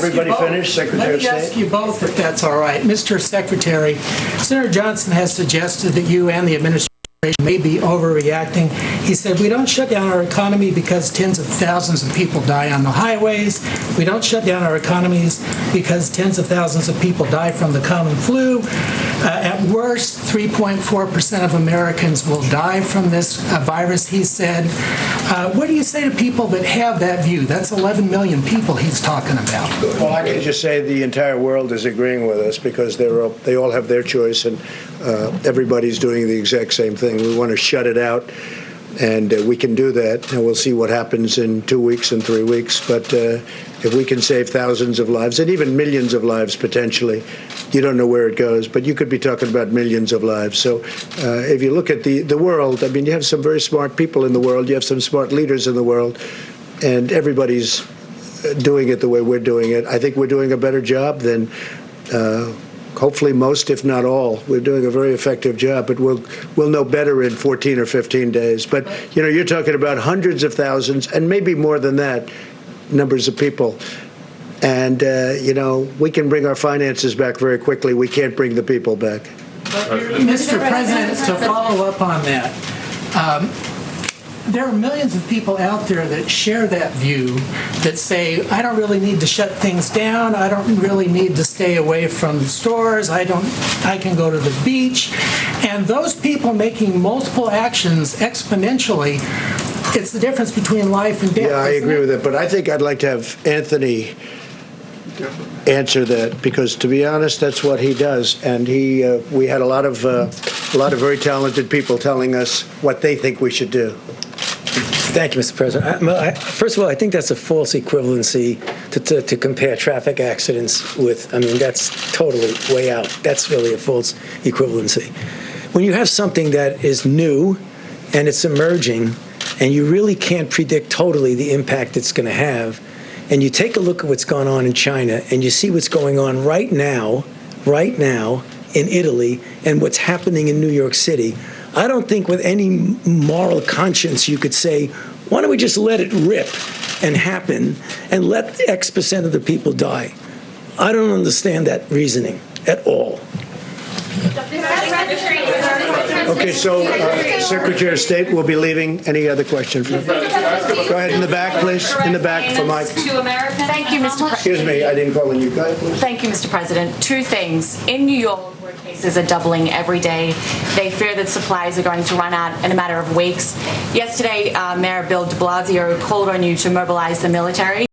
everybody finish, Secretary of State? Let me ask you both, if that's all right. Mr. Secretary, Senator Johnson has suggested that you and the administration may be overreacting. He said, we don't shut down our economy because tens of thousands of people die on the highways. We don't shut down our economies because tens of thousands of people die from the common flu. At worst, 3.4% of Americans will die from this virus, he said. What do you say to people that have that view? That's 11 million people he's talking about. Well, I can just say the entire world is agreeing with us because they all have their choice, and everybody's doing the exact same thing. We want to shut it out, and we can do that, and we'll see what happens in 2 weeks and 3 weeks. But if we can save thousands of lives, and even millions of lives potentially, you don't know where it goes, but you could be talking about millions of lives. So if you look at the world, I mean, you have some very smart people in the world, you have some smart leaders in the world, and everybody's doing it the way we're doing it. I think we're doing a better job than hopefully most, if not all. We're doing a very effective job, but we'll know better in 14 or 15 days. But, you know, you're talking about hundreds of thousands, and maybe more than that, numbers of people. And, you know, we can bring our finances back very quickly. We can't bring the people back. Mr. President, to follow up on that, there are millions of people out there that share that view, that say, I don't really need to shut things down. I don't really need to stay away from stores. I can go to the beach. And those people making multiple actions exponentially, it's the difference between life and death. Yeah, I agree with that. But I think I'd like to have Anthony answer that, because to be honest, that's what he does. And we had a lot of very talented people telling us what they think we should do. Thank you, Mr. President. First of all, I think that's a false equivalency to compare traffic accidents with. I mean, that's totally way out. That's really a false equivalency. When you have something that is new and it's emerging, and you really can't predict totally the impact it's going to have, and you take a look at what's going on in China, and you see what's going on right now in Italy, and what's happening in New York City, I don't think with any moral conscience you could say, why don't we just let it rip and happen and let X percent of the people die? I don't understand that reasoning at all. Okay, so Secretary of State will be leaving. Any other questions? Go ahead in the back, please. In the back for Mike. Thank you, Mr. President. Excuse me, I didn't call on you. Go ahead, please. Thank you, Mr. President. Two things. In New York, where cases are doubling every day, they fear that supplies are going to run out in a matter of weeks. Yesterday, Mayor Bill de Blasio called on you to mobilize the military.